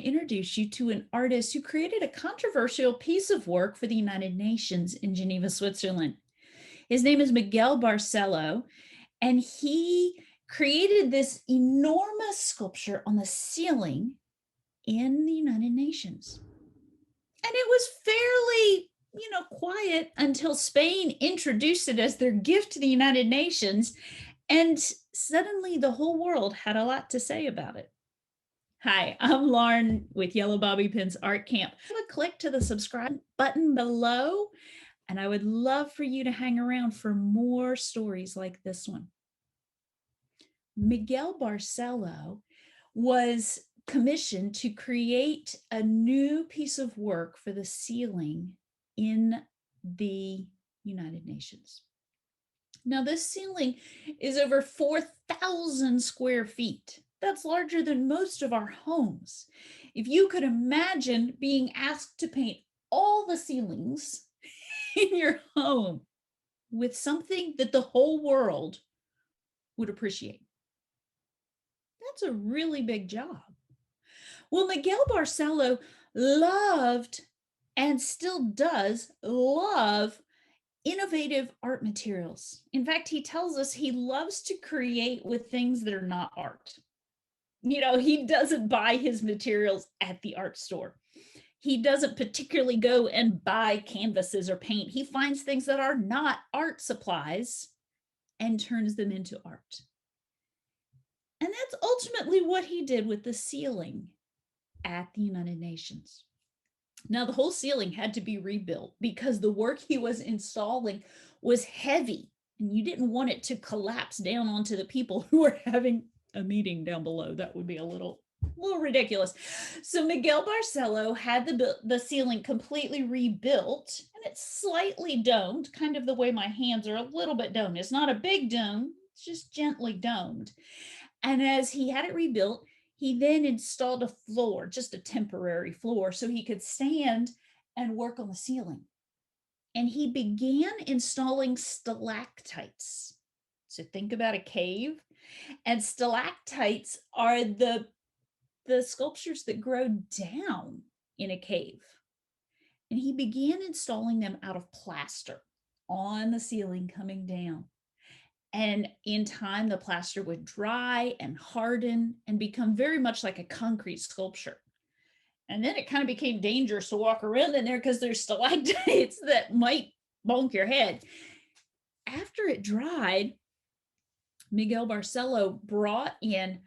introduce you to an artist who created a controversial piece of work for the United Nations in Geneva, Switzerland. His name is Miquel Barcelo, and he created this enormous sculpture on the ceiling in the United Nations. And it was fairly, quiet until Spain introduced it as their gift to the United Nations. And suddenly the whole world had a lot to say about it. Hi, I'm Lauren with Yellow Bobby Pins Art Camp. Click to the subscribe button below, and I would love for you to hang around for more stories like this one. Miquel Barcelo was commissioned to create a new piece of work for the ceiling in the United Nations. Now, this ceiling is over 4,000 square feet. That's larger than most of our homes. If you could imagine being asked to paint all the ceilings in your home with something that the whole world would appreciate, that's a really big job. Well, Miquel Barcelo loved and still does love innovative art materials. In fact, he tells us he loves to create with things that are not art. He doesn't buy his materials at the art store. He doesn't particularly go and buy canvases or paint. He finds things that are not art supplies and turns them into art. And that's ultimately what he did with the ceiling at the United Nations. Now, the whole ceiling had to be rebuilt because the work he was installing was heavy, and you didn't want it to collapse down onto the people who were having a meeting down below. That would be a little ridiculous. So Miquel Barcelo had the ceiling completely rebuilt, and it's slightly domed, kind of the way my hands are a little bit domed. It's not a big dome, it's just gently domed. And as he had it rebuilt, he then installed a floor, just a temporary floor, so he could stand and work on the ceiling. And he began installing stalactites. So think about a cave, and stalactites are the sculptures that grow down in a cave. And he began installing them out of plaster on the ceiling coming down. And in time, the plaster would dry and harden and become very much like a concrete sculpture. And then it kind of became dangerous to walk around in there because there's stalactites that might bonk your head. After it dried, Miquel Barcelo brought in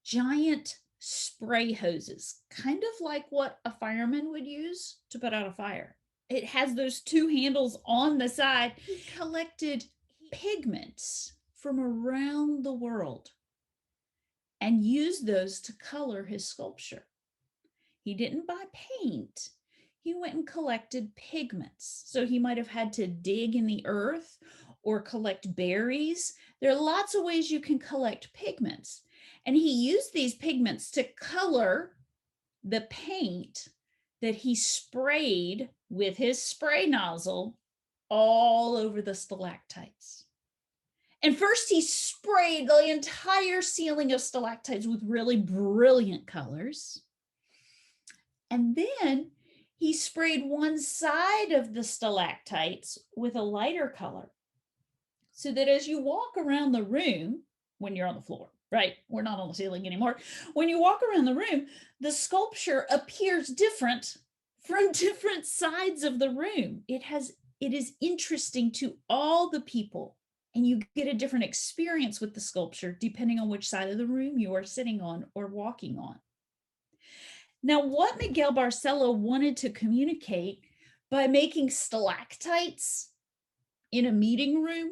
giant spray hoses, kind of like what a fireman would use to put out a fire. It has those two handles on the side. He collected pigments from around the world and used those to color his sculpture. He didn't buy paint. He went and collected pigments. So he might have had to dig in the earth or collect berries. There are lots of ways you can collect pigments. And he used these pigments to color the paint that he sprayed with his spray nozzle all over the stalactites. And first he sprayed the entire ceiling of stalactites with really brilliant colors. And then he sprayed one side of the stalactites with a lighter color, so that as you walk around the room, when you're on the floor, right? We're not on the ceiling anymore. When you walk around the room, the sculpture appears different from different sides of the room. It is interesting to all the people, and you get a different experience with the sculpture depending on which side of the room you are sitting on or walking on. Now, what Miquel Barcelo wanted to communicate by making stalactites in a meeting room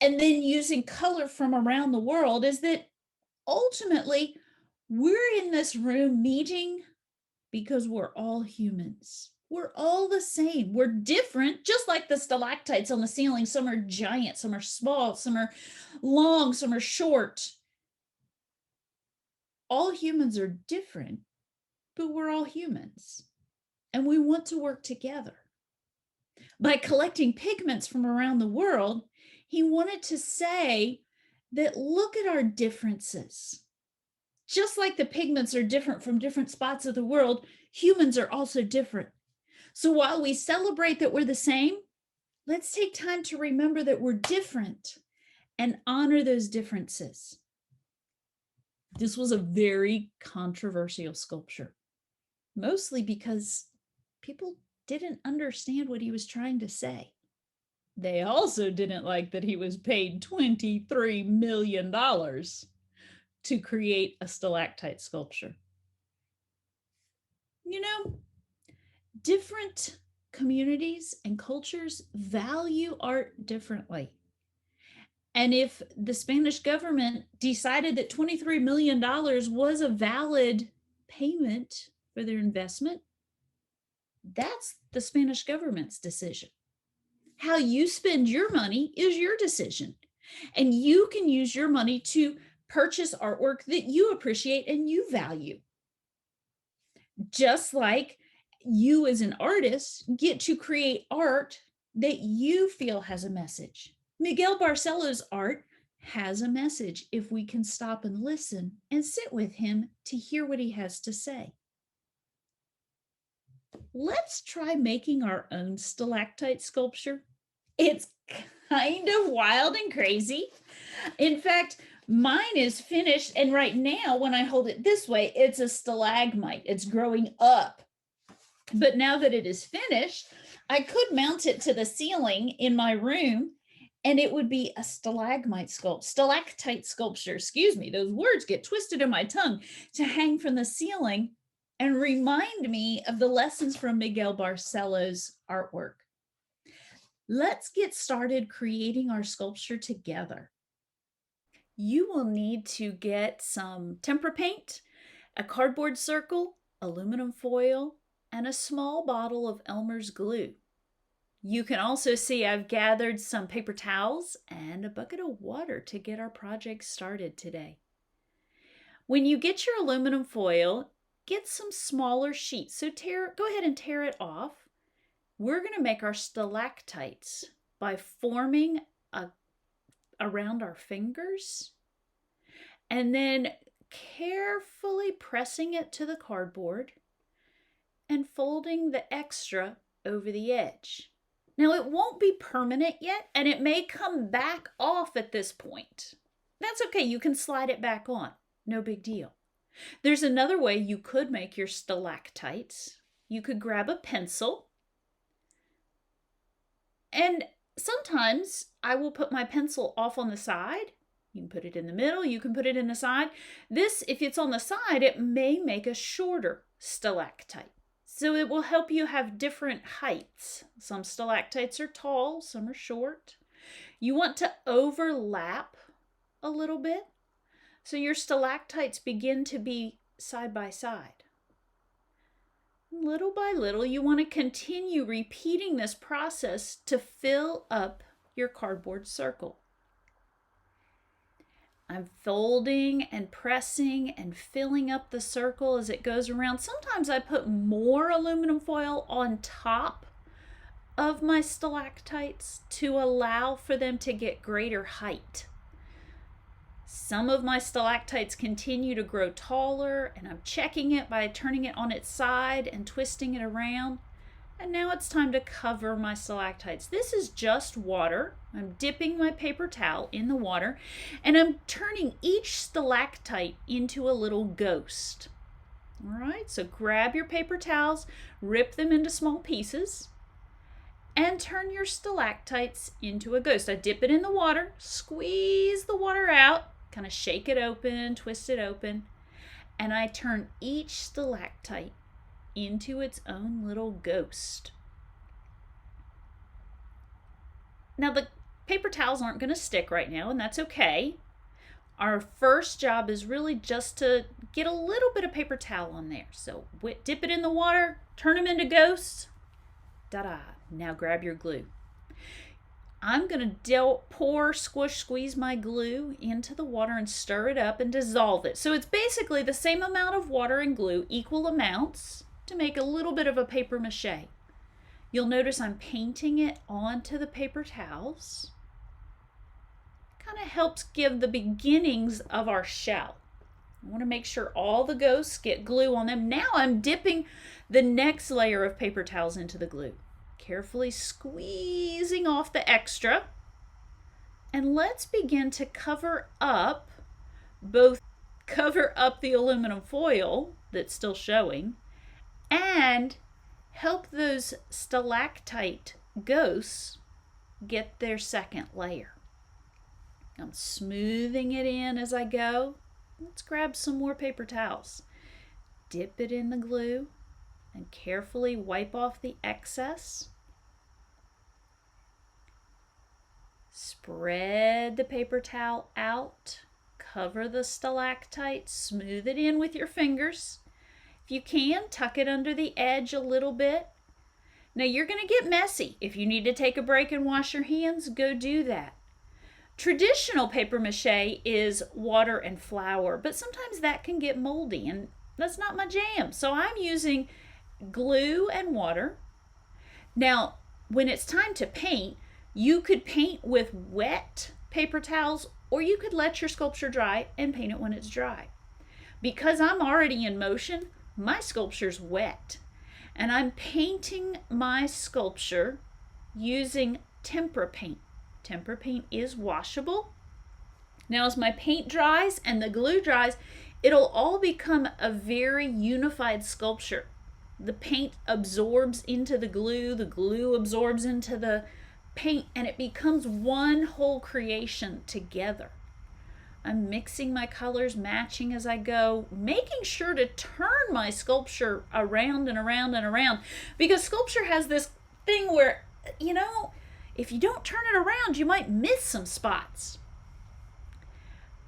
and then using color from around the world is that ultimately we're in this room meeting because we're all humans. We're all the same. We're different, just like the stalactites on the ceiling. Some are giant, some are small, some are long, some are short. All humans are different, but we're all humans, and we want to work together. By collecting pigments from around the world, he wanted to say that look at our differences. Just like the pigments are different from different spots of the world, humans are also different. So while we celebrate that we're the same, let's take time to remember that we're different and honor those differences. This was a very controversial sculpture, mostly because people didn't understand what he was trying to say. They also didn't like that he was paid $23 million to create a stalactite sculpture. You know, different communities and cultures value art differently. And if the Spanish government decided that $23 million was a valid payment for their investment, that's the Spanish government's decision. How you spend your money is your decision. And you can use your money to purchase artwork that you appreciate and you value. Just like you as an artist get to create art that you feel has a message. Miquel Barcelo's art has a message if we can stop and listen and sit with him to hear what he has to say. Let's try making our own stalactite sculpture. It's kind of wild and crazy. In fact, mine is finished, and right now when I hold it this way, it's a stalagmite. It's growing up. But now that it is finished, I could mount it to the ceiling in my room and it would be a stalagmite stalactite sculpture, excuse me, those words get twisted in my tongue, to hang from the ceiling and remind me of the lessons from Miquel Barcelo's artwork. Let's get started creating our sculpture together. You will need to get some tempera paint, a cardboard circle, aluminum foil, and a small bottle of Elmer's glue. You can also see I've gathered some paper towels and a bucket of water to get our project started today. When you get your aluminum foil, get some smaller sheets. So go ahead and tear it off. We're going to make our stalactites by forming around our fingers and then carefully pressing it to the cardboard and folding the extra over the edge. Now, it won't be permanent yet, and it may come back off at this point. That's okay. You can slide it back on. No big deal. There's another way you could make your stalactites. You could grab a pencil, and sometimes I will put my pencil off on the side. You can put it in the middle. You can put it in the side. This, if it's on the side, it may make a shorter stalactite. So it will help you have different heights. Some stalactites are tall, some are short. You want to overlap a little bit so your stalactites begin to be side by side. Little by little, you want to continue repeating this process to fill up your cardboard circle. I'm folding and pressing and filling up the circle as it goes around. Sometimes I put more aluminum foil on top of my stalactites to allow for them to get greater height. Some of my stalactites continue to grow taller, and I'm checking it by turning it on its side and twisting it around. And now it's time to cover my stalactites. This is just water. I'm dipping my paper towel in the water, and I'm turning each stalactite into a little ghost. All right, so grab your paper towels, rip them into small pieces, and turn your stalactites into a ghost. I dip it in the water, squeeze the water out, kind of shake it open, twist it open, and I turn each stalactite into its own little ghost. Now, the paper towels aren't going to stick right now, and that's okay. Our first job is really just to get a little bit of paper towel on there. So dip it in the water, turn them into ghosts. Ta-da! Now grab your glue. I'm going to pour, squish, squeeze my glue into the water and stir it up and dissolve it. So it's basically the same amount of water and glue, equal amounts, to make a little bit of a paper mache. You'll notice I'm painting it onto the paper towels. Kind of helps give the beginnings of our shell. I want to make sure all the ghosts get glue on them. Now I'm dipping the next layer of paper towels into the glue, carefully squeezing off the extra. And let's begin to cover up the aluminum foil that's still showing and help those stalactite ghosts get their second layer. I'm smoothing it in as I go. Let's grab some more paper towels. Dip it in the glue and carefully wipe off the excess. Spread the paper towel out. Cover the stalactite. Smooth it in with your fingers. If you can, tuck it under the edge a little bit. Now you're going to get messy. If you need to take a break and wash your hands, go do that. Traditional paper mache is water and flour, but sometimes that can get moldy, and that's not my jam. So I'm using glue and water. Now, when it's time to paint, you could paint with wet paper towels, or you could let your sculpture dry and paint it when it's dry. Because I'm already in motion, my sculpture's wet, and I'm painting my sculpture using tempera paint. Tempera paint is washable. Now as my paint dries and the glue dries, it'll all become a very unified sculpture. The paint absorbs into the glue absorbs into the paint, and it becomes one whole creation together. I'm mixing my colors, matching as I go, making sure to turn my sculpture around and around and around, because sculpture has this thing where, if you don't turn it around, you might miss some spots.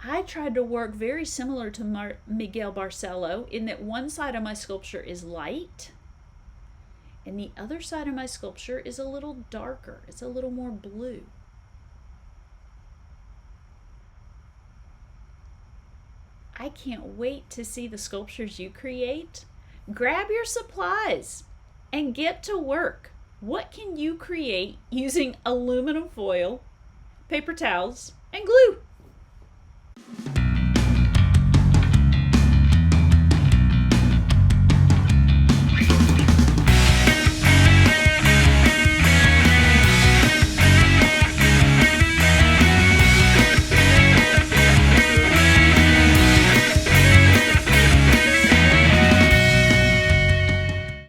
I tried to work very similar to Miquel Barcelo in that one side of my sculpture is light and the other side of my sculpture is a little darker. It's a little more blue. I can't wait to see the sculptures you create. Grab your supplies and get to work. What can you create using aluminum foil, paper towels, and glue?